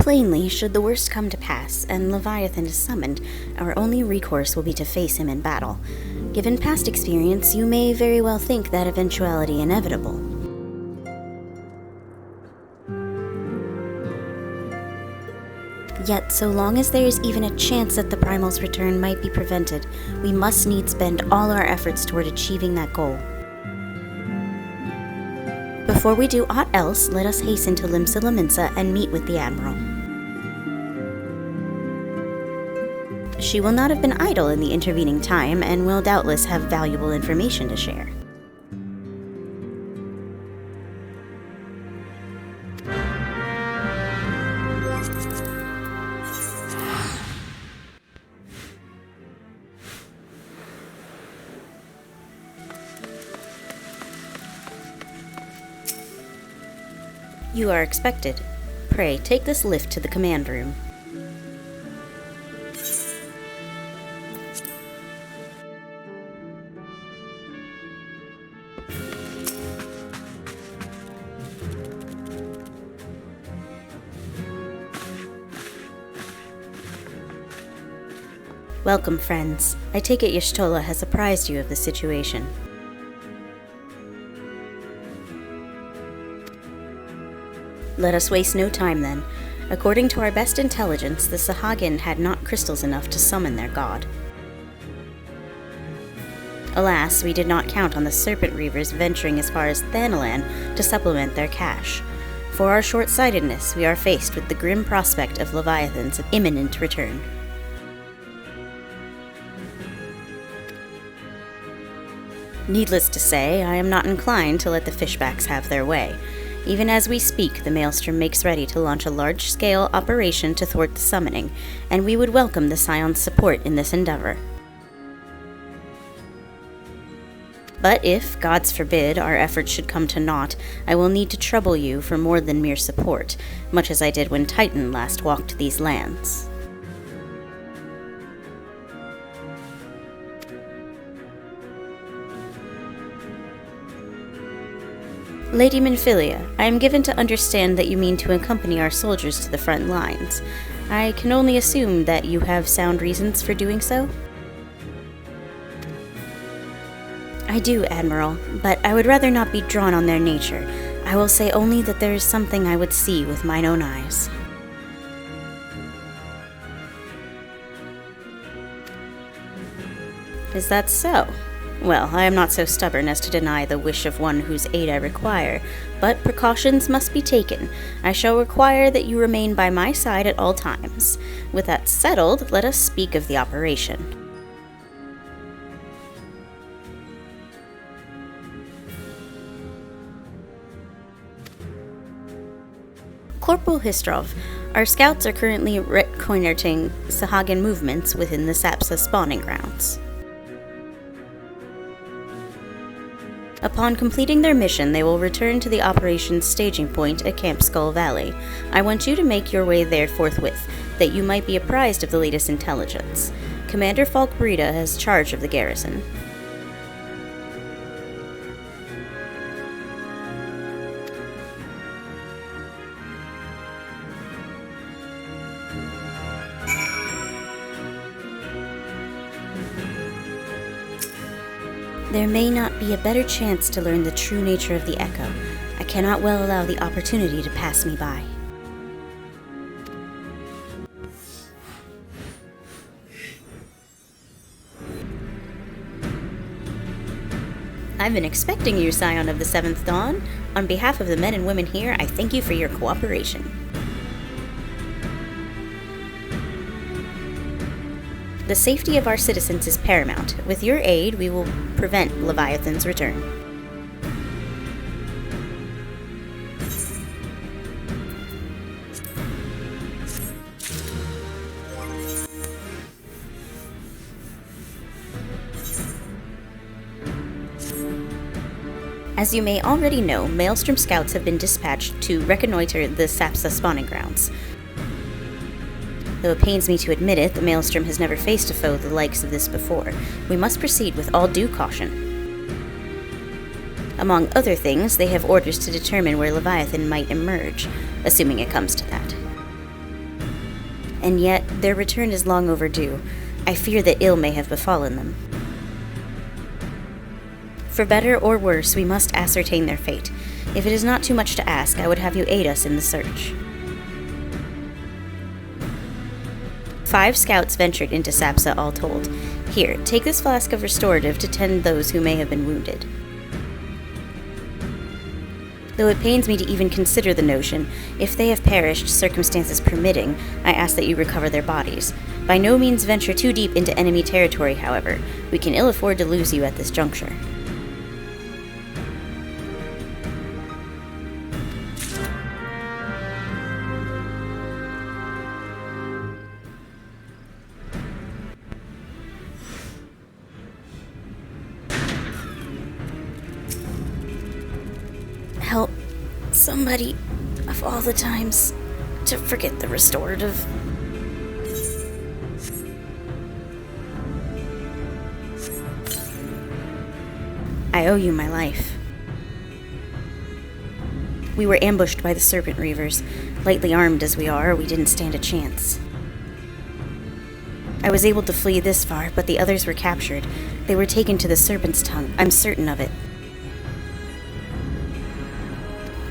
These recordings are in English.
plainly, should the worst come to pass, and Leviathan is summoned, our only recourse will be to face him in battle. Given past experience, you may very well think that eventuality inevitable. Yet, so long as there is even a chance that the Primal's return might be prevented, we must needs spend all our efforts toward achieving that goal. Before we do aught else, let us hasten to Limsa Laminsa and meet with the Admiral. She will not have been idle in the intervening time, and will doubtless have valuable information to share. You are expected. Pray, take this lift to the command room. Welcome, friends. I take it Y'shtola has apprised you of the situation. Let us waste no time then. According to our best intelligence, the Sahagin had not crystals enough to summon their god. Alas, we did not count on the Serpent Reavers venturing as far as Thanalan to supplement their cache. For our short-sightedness, we are faced with the grim prospect of Leviathan's imminent return. Needless to say, I am not inclined to let the fishbacks have their way. Even as we speak, the Maelstrom makes ready to launch a large-scale operation to thwart the summoning, and we would welcome the Scion's support in this endeavor. But if, gods forbid, our efforts should come to naught, I will need to trouble you for more than mere support, much as I did when Titan last walked these lands. Lady Minfilia, I am given to understand that you mean to accompany our soldiers to the front lines. I can only assume that you have sound reasons for doing so? I do, Admiral, but I would rather not be drawn on their nature. I will say only that there is something I would see with mine own eyes. Is that so? Well, I am not so stubborn as to deny the wish of one whose aid I require, but precautions must be taken. I shall require that you remain by my side at all times. With that settled, let us speak of the operation. Corporal Histrov, our scouts are currently reconnoitering Sahagin movements within the Sapsa spawning grounds. Upon completing their mission, they will return to the operations staging point at Camp Skull Valley. I want you to make your way there forthwith, that you might be apprised of the latest intelligence. Commander Falk Brita has charge of the garrison. There may not be a better chance to learn the true nature of the Echo. I cannot well allow the opportunity to pass me by. I've been expecting you, Scion of the Seventh Dawn. On behalf of the men and women here, I thank you for your cooperation. The safety of our citizens is paramount. With your aid, we will prevent Leviathan's return. As you may already know, Maelstrom scouts have been dispatched to reconnoiter the Sapsa spawning grounds. Though it pains me to admit it, the Maelstrom has never faced a foe the likes of this before. We must proceed with all due caution. Among other things, they have orders to determine where Leviathan might emerge, assuming it comes to that. and yet their return is long overdue. I fear that ill may have befallen them. For better or worse, we must ascertain their fate. If it is not too much to ask, I would have you aid us in the search. 5 scouts ventured into Sapsa all told. Here, take this flask of restorative to tend those who may have been wounded. Though it pains me to even consider the notion, if they have perished, circumstances permitting, I ask that you recover their bodies. By no means venture too deep into enemy territory, however. We can ill afford to lose you at this juncture. Help somebody, of all the times, to forget the restorative. I owe you my life. We were ambushed by the Serpent Reavers. Lightly armed as we are, we didn't stand a chance. I was able to flee this far, but the others were captured. They were taken to the Serpent's Tongue. I'm certain of it.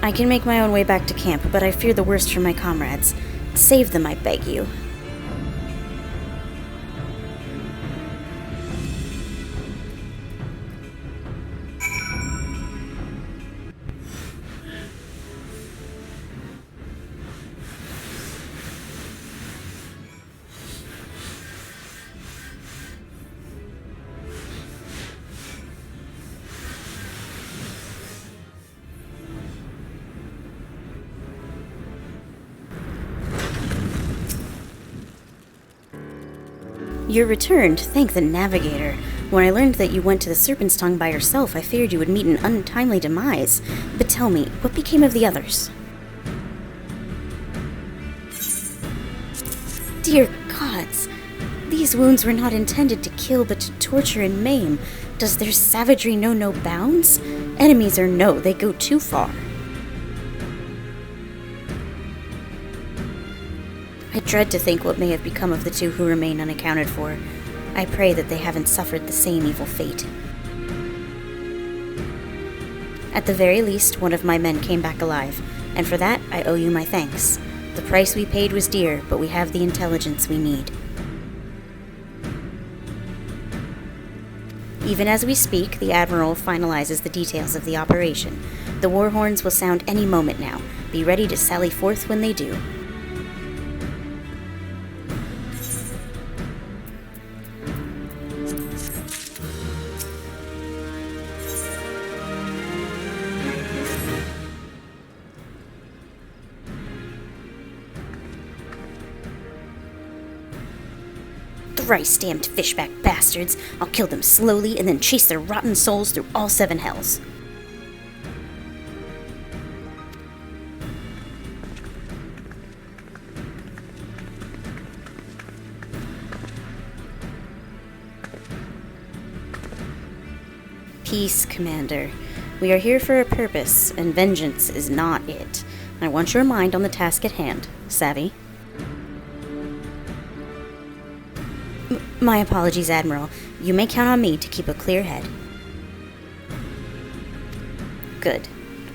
I can make my own way back to camp, but I fear the worst for my comrades. Save them, I beg you. You're returned, thank the Navigator. When I learned that you went to the Serpent's Tongue by yourself, I feared you would meet an untimely demise. But tell me, what became of the others? Dear gods! These wounds were not intended to kill, but to torture and maim. Does their savagery know no bounds? Enemies or no, they go too far. I dread to think what may have become of the 2 who remain unaccounted for. I pray that they haven't suffered the same evil fate. At the very least, one of my men came back alive, and for that I owe you my thanks. The price we paid was dear, but we have the intelligence we need. Even as we speak, the Admiral finalizes the details of the operation. The war horns will sound any moment now. Be ready to sally forth when they do. Thrice-damned fishback bastards! I'll kill them slowly and then chase their rotten souls through all 7 hells. Peace, Commander. We are here for a purpose, and vengeance is not it. I want your mind on the task at hand. Savvy? My apologies, Admiral. You may count on me to keep a clear head. Good.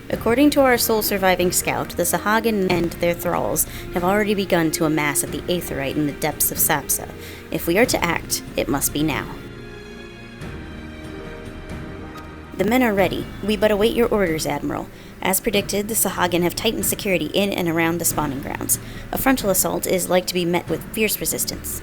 According to our sole surviving scout, the Sahagin and their thralls have already begun to amass at the Aetherite in the depths of Sapsa. If we are to act, it must be now. The men are ready. We but await your orders, Admiral. As predicted, the Sahagin have tightened security in and around the spawning grounds. A frontal assault is like to be met with fierce resistance.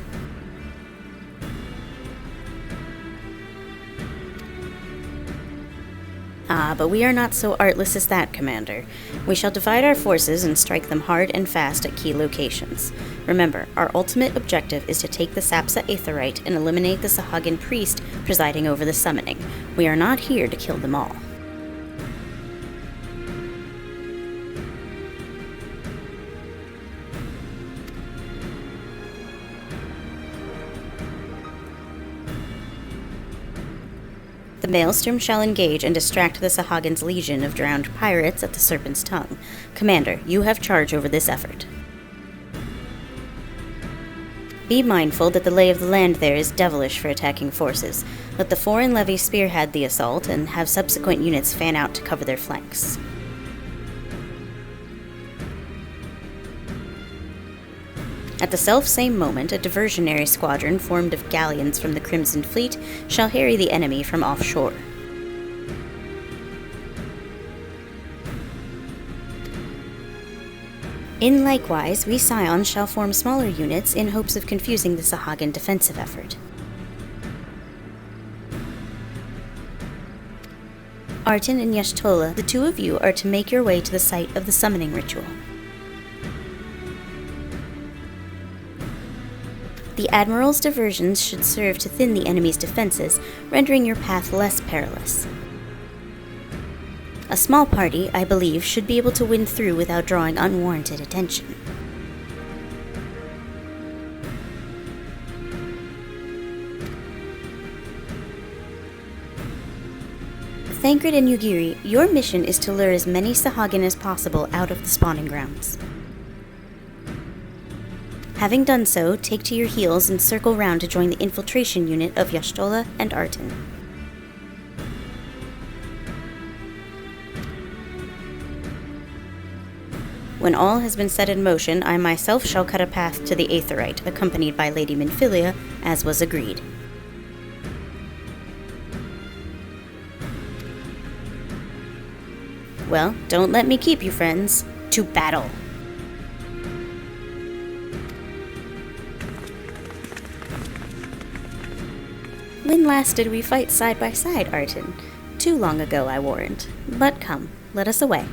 But we are not so artless as that, Commander. We shall divide our forces and strike them hard and fast at key locations. Remember, our ultimate objective is to take the Sapsa Aetherite and eliminate the Sahagin priest presiding over the summoning. We are not here to kill them all. The Maelstrom shall engage and distract the Sahagin's legion of drowned pirates at the Serpent's Tongue. Commander, you have charge over this effort. Be mindful that the lay of the land there is devilish for attacking forces. Let the foreign levy spearhead the assault and have subsequent units fan out to cover their flanks. At the self-same moment, a diversionary squadron formed of galleons from the Crimson Fleet shall harry the enemy from offshore. In likewise, we Scions shall form smaller units in hopes of confusing the Sahuagin defensive effort. Arten and Y'shtola, the two of you are to make your way to the site of the summoning ritual. The Admiral's diversions should serve to thin the enemy's defenses, rendering your path less perilous. A small party, I believe, should be able to win through without drawing unwarranted attention. Thancred and Yugiri, your mission is to lure as many Sahuagin as possible out of the spawning grounds. Having done so, take to your heels and circle round to join the infiltration unit of Y'shtola and Arten. When all has been set in motion, I myself shall cut a path to the Aetheryte, accompanied by Lady Minfilia, as was agreed. Well, don't let me keep you, friends. To battle! When last did we fight side by side, Arten? Too long ago, I warrant. But come, let us away.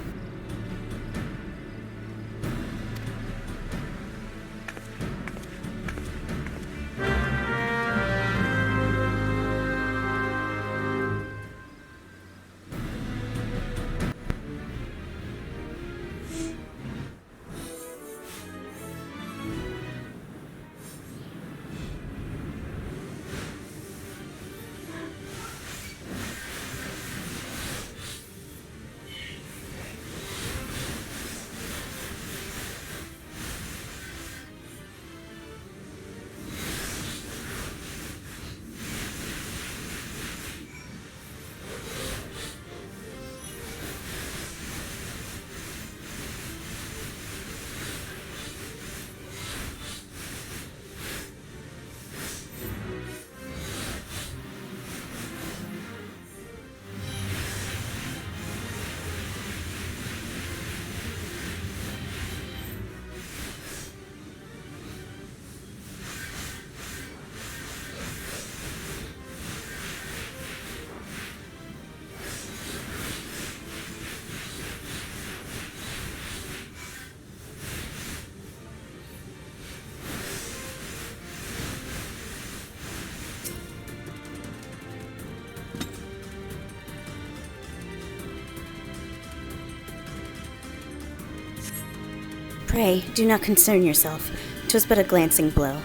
Pray, do not concern yourself. 'Twas but a glancing blow.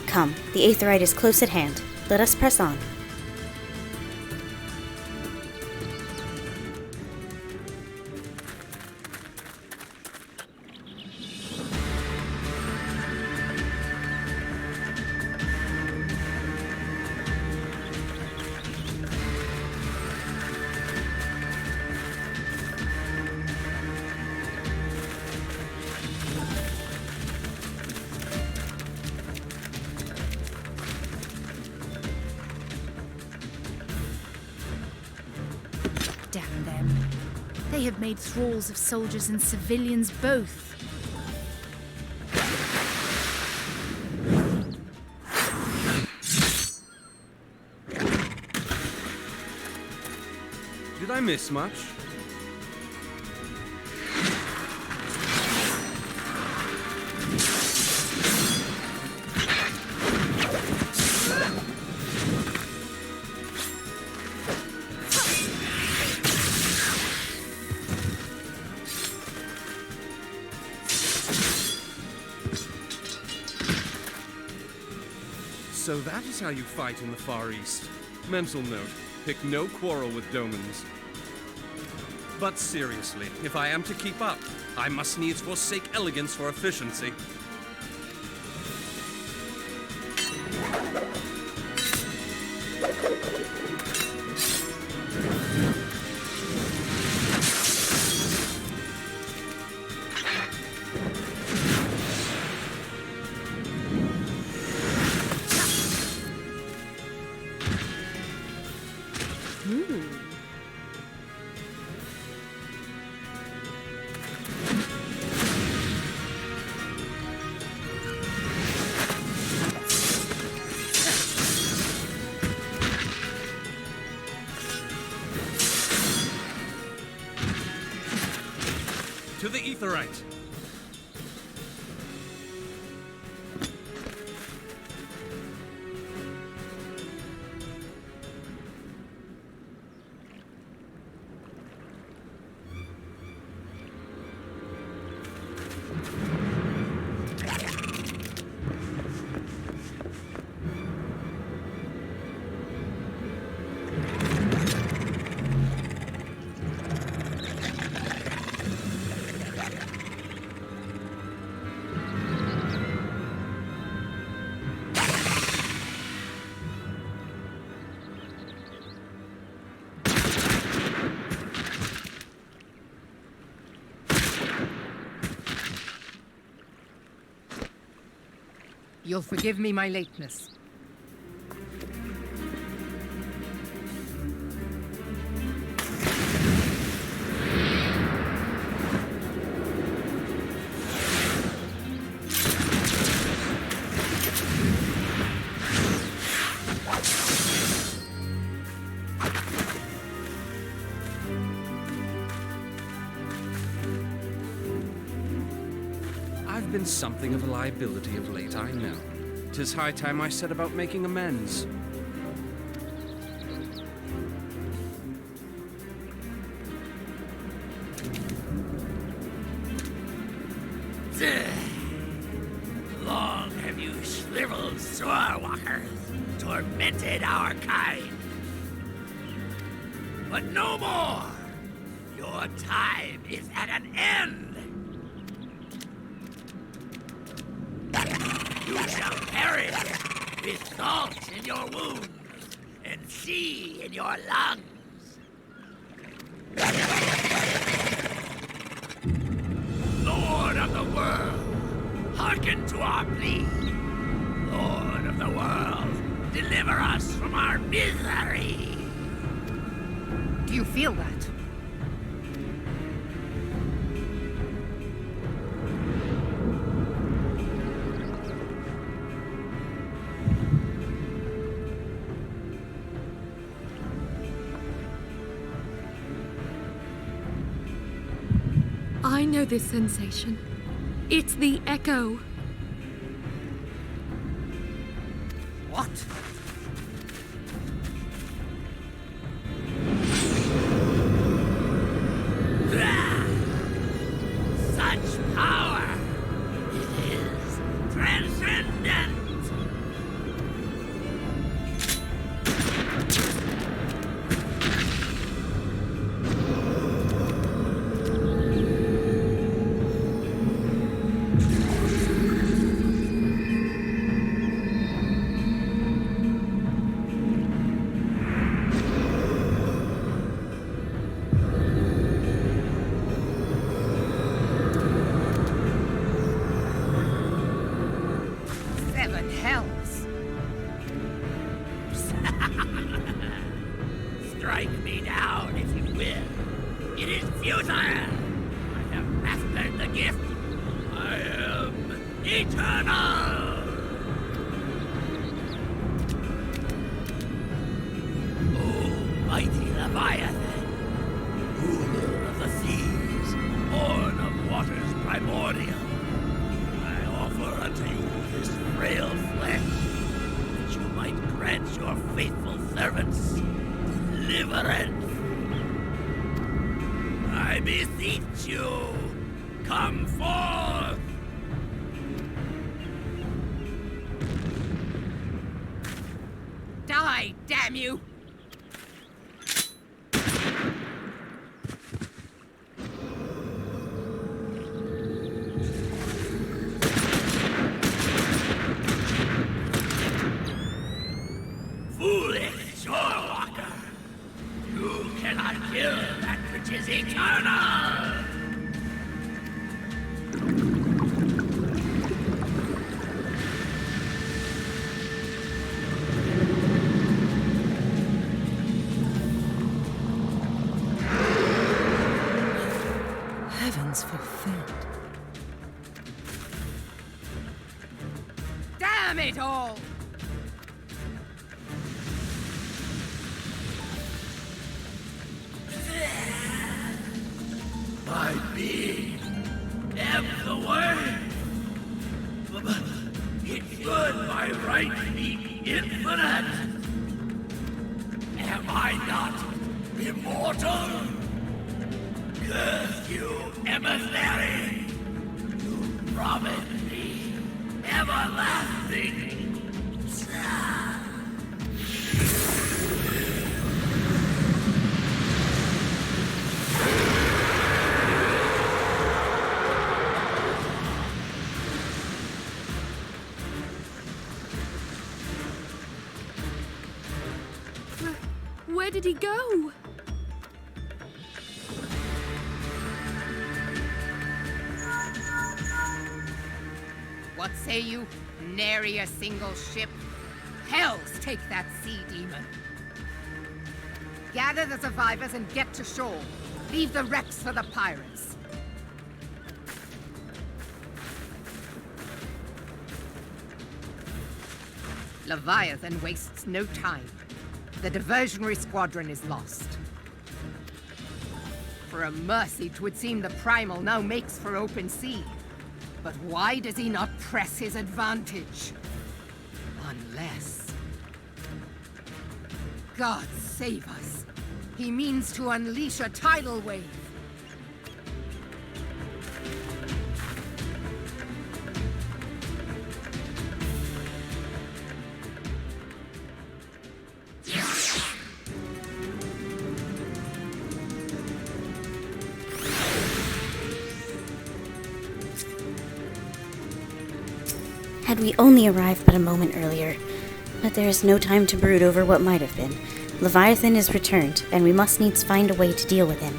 Come, the Aetheryte is close at hand. Let us press on. Damn them. They have made thralls of soldiers and civilians both. Did I miss much? So that is how you fight in the Far East. Mental note, pick no quarrel with Domans. But seriously, if I am to keep up, I must needs forsake elegance for efficiency. the right. You'll forgive me my lateness. I've been something of a liability of late, I know. 'Tis high time I set about making amends. Long have you shriveled swordwalkers tormented our kind. But no more! Your time is at an end! You shall perish with salt in your wounds and sea in your lungs. Lord of the world, hearken to our plea. Lord of the world, deliver us from our misery. Do you feel that? I know this sensation. It's the echo. What? Such power! It is transcendent! Seven hells. Strike me down if you will. It is futile. I have mastered the gift. I am eternal. Oh, mighty Leviathan, ruler of the seas, born of waters primordial, I offer unto you this frail flesh, that you might grant your faithful servants deliverance. I beseech you, come forth! Die, damn you! Foolish shorewalker! You cannot kill that which is eternal! Heavens fulfilled. Damn it all! My being might be infinite. Am I not immortal? Curse you, emissary! You promised me everlasting. Where did he go? What say you? Nary a single ship? Hells take that sea demon. Gather the survivors and get to shore. Leave the wrecks for the pirates. Leviathan wastes no time. The diversionary squadron is lost. For a mercy, 'twould seem the Primal now makes for open sea. But why does he not press his advantage? Unless... God save us. He means to unleash a tidal wave. Had we only arrived but a moment earlier. But there is no time to brood over what might have been. Leviathan is returned, and we must needs find a way to deal with him.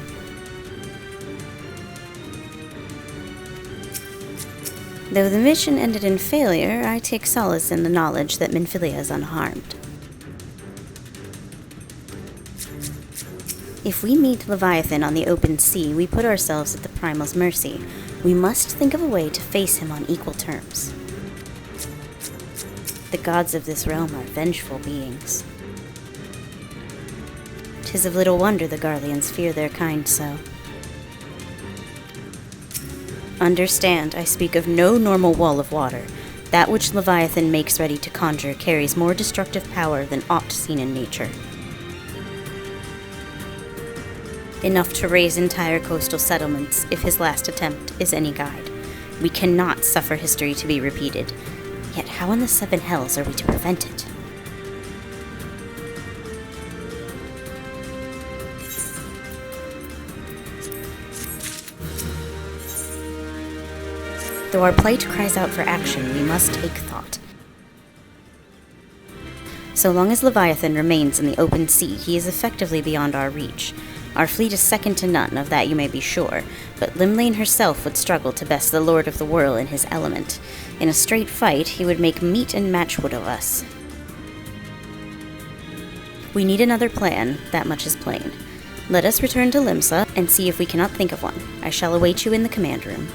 Though the mission ended in failure, I take solace in the knowledge that Minfilia is unharmed. If we meet Leviathan on the open sea, we put ourselves at the Primal's mercy. We must think of a way to face him on equal terms. The gods of this realm are vengeful beings. 'Tis of little wonder the Garleans fear their kind so. Understand, I speak of no normal wall of water. That which Leviathan makes ready to conjure carries more destructive power than aught seen in nature. Enough to raise entire coastal settlements if his last attempt is any guide. We cannot suffer history to be repeated. Yet how in the seven hells are we to prevent it? Though our plight cries out for action, we must take thought. So long as Leviathan remains in the open sea, he is effectively beyond our reach. Our fleet is second to none, of that you may be sure, but Limlane herself would struggle to best the Lord of the Whirl in his element. In a straight fight, he would make meat and matchwood of us. We need another plan, that much is plain. Let us return to Limsa and see if we cannot think of one. I shall await you in the command room.